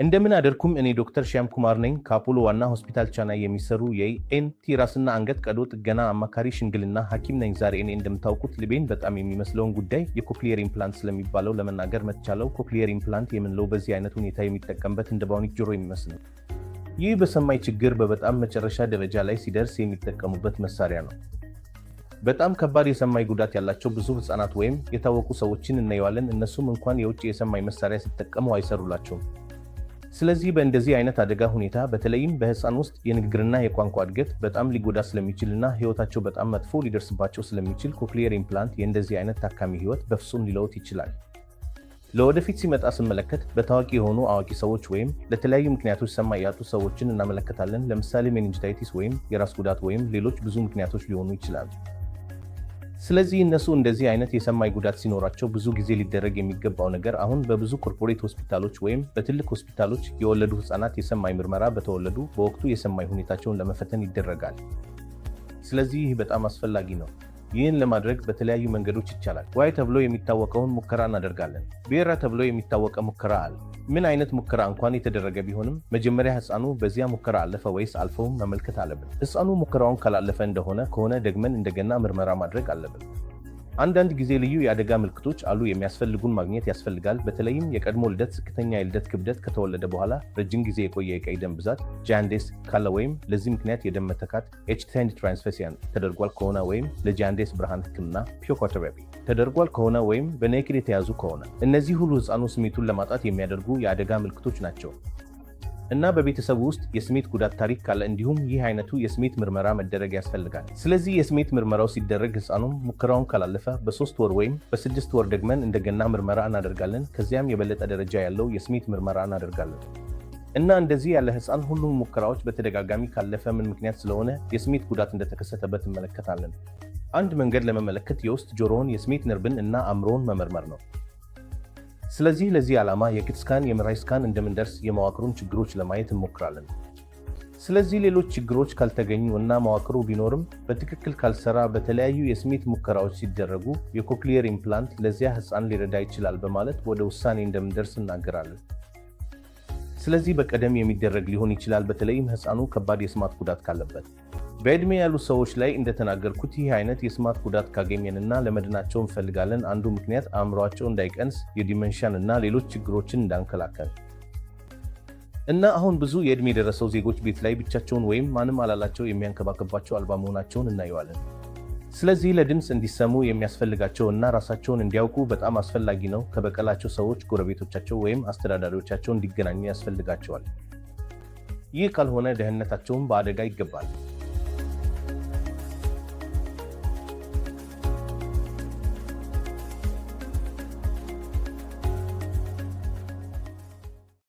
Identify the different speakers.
Speaker 1: እንደምን አደርኩም። እኔ ዶክተር ሺያም ኩማር ነኝ። ከአፖሎ ዋና ሆስፒታል ቻናይ የሚሰሩ የኤንቲ ራስና አንገት ቀዶ ጥገና አማካሪ ሽምግልና ሐኪም ነኝ። ዛሬ እኔ እንደምታውቁት ልቤን በጣም የሚመስለውን ጉዳይ የኮክሊየር ኢምፕላንት ስለሚባለው ለመናገር መጥቻለሁ። ኮክሊየር ኢምፕላንት የምንለው በዚህ አይነት ሁኔታ የሚጠቀምበት እንደ ባዮኒክ ጆሮ የሚመስል ነው። ይህ በሰማይ ችግር በበጣም መጨረሻ ደረጃ ላይ ሲደርስ የሚጠቀሙበት መሳሪያ ነው። በጣም ከባድ የሰማይ ጉዳት ያላቸው ብዙ ህፃናት ወይም የታወቁ ሰዎችን እናየዋለን። እነሱም እንኳን የውጭ የሰማይ መሳሪያ ሲጠቀሙ አይሰሩላቸውም። ስለዚህ በእንደዚህ አይነት አደጋ ሁኔታ በተለይም በህፃን ውስጥ የንግግርና የቋንቋ እድገት በጣም ሊጎዳ ስለሚችልና ህይወታቸው በጣም መጥፎ ሊደርስባቸው ስለሚችል ኮክሊየር ኢምፕላንት የእንደዚህ አይነት ታካሚ ህይወት በፍጹም ሊለውጥ ይችላል። ለወደፊት ሲመጣ ስመለከት በታዋቂ የሆኑ አዋቂ ሰዎች ወይም ለተለያዩ ምክንያቶች ሰማይ ያጡ ሰዎችን እናመለከታለን። ለምሳሌ ሜኒንጃይቲስ ወይም የራስ ጉዳት ወይም ሌሎች ብዙ ምክንያቶች ሊሆኑ ይችላሉ። ስለዚህ እነሱ እንደዚህ አይነት የሰማይ ጉዳት ሲኖራቸው ብዙ ጊዜ ሊደረግ የሚገባው ነገር አሁን በብዙ ኮርፖሬት ሆስፒታሎች ወይም በትልቅ ሆስፒታሎች የወለዱ ህፃናት የሰማይ ምርመራ በተወለዱ በወቅቱ የሰማይ ሁኔታቸውን ለመፈተን ይደረጋል። ስለዚህ ይህ በጣም አስፈላጊ ነው። ይህን ለማድረግ በተለያዩ መንገዶች ይቻላል። ዋይ ተብሎ የሚታወቀውን ሙከራ እናደርጋለን። ቤራ ተብሎ የሚታወቀ ሙከራ አለ። ምን አይነት ሙከራ እንኳን የተደረገ ቢሆንም መጀመሪያ ህፃኑ በዚያ ሙከራ አለፈ ወይስ አልፈውም መመልከት አለብን። ህፃኑ ሙከራውን ካላለፈ ከሆነ ደግመን እንደገና ምርመራ ማድረግ አለብን። አንዳንድ ጊዜ ልዩ የአደጋ ምልክቶች አሉ የሚያስፈልጉን ማግኘት ያስፈልጋል። በተለይም የቀድሞ ልደት፣ ዝቅተኛ የልደት ክብደት፣ ከተወለደ በኋላ ረጅም ጊዜ የቆየ የቀይ ደም ብዛት፣ ጃንዴስ ካለ ወይም ለዚህ ምክንያት የደም መተካት ኤችቴንድ ትራንስፌሲያን ተደርጓል ከሆነ ወይም ለጃንዴስ ብርሃን ህክምና ፒዮኮቴራፒ ተደርጓል ከሆነ ወይም በኔክድ የተያዙ ከሆነ እነዚህ ሁሉ ህፃኑ ስሜቱን ለማጣት የሚያደርጉ የአደጋ ምልክቶች ናቸው እና በቤተሰቡ ውስጥ የስሜት ጉዳት ታሪክ ካለ እንዲሁም ይህ አይነቱ የስሜት ምርመራ መደረግ ያስፈልጋል። ስለዚህ የስሜት ምርመራው ሲደረግ ህፃኑም ሙከራውን ካላለፈ በ3 ወር ወይም በ6 ወር ደግመን እንደገና ምርመራ እናደርጋለን። ከዚያም የበለጠ ደረጃ ያለው የስሜት ምርመራ እናደርጋለን እና እንደዚህ ያለ ህፃን ሁሉም ሙከራዎች በተደጋጋሚ ካለፈ ምን ምክንያት ስለሆነ የስሜት ጉዳት እንደተከሰተበት እንመለከታለን። አንድ መንገድ ለመመለከት የውስጥ ጆሮውን፣ የስሜት ነርቭን እና አእምሮውን መመርመር ነው። ስለዚህ ለዚህ ዓላማ የኪት ስካን፣ የምራይ ስካን እንደምንደርስ የመዋቅሩን ችግሮች ለማየት እንሞክራለን። ስለዚህ ሌሎች ችግሮች ካልተገኙ እና መዋቅሩ ቢኖርም በትክክል ካልሰራ በተለያዩ የስሜት ሙከራዎች ሲደረጉ የኮክሊየር ኢምፕላንት ለዚያ ህፃን ሊረዳ ይችላል በማለት ወደ ውሳኔ እንደምንደርስ እናገራለን። ስለዚህ በቀደም የሚደረግ ሊሆን ይችላል፣ በተለይም ህፃኑ ከባድ የስማት ጉዳት ካለበት። በዕድሜ ያሉ ሰዎች ላይ እንደተናገርኩት ይህ አይነት የስማት ጉዳት ካገኘንና ለመድናቸው እንፈልጋለን። አንዱ ምክንያት አእምሯቸው እንዳይቀንስ የዲመንሽን እና ሌሎች ችግሮችን እንዳንከላከል እና አሁን ብዙ የዕድሜ የደረሰው ዜጎች ቤት ላይ ብቻቸውን ወይም ማንም አላላቸው የሚያንከባከባቸው አልባ መሆናቸውን እናየዋለን። ስለዚህ ለድምፅ እንዲሰሙ የሚያስፈልጋቸው እና ራሳቸውን እንዲያውቁ በጣም አስፈላጊ ነው። ከበቀላቸው ሰዎች፣ ጎረቤቶቻቸው ወይም አስተዳዳሪዎቻቸው እንዲገናኙ ያስፈልጋቸዋል። ይህ ካልሆነ ደህንነታቸውን በአደጋ ይገባል።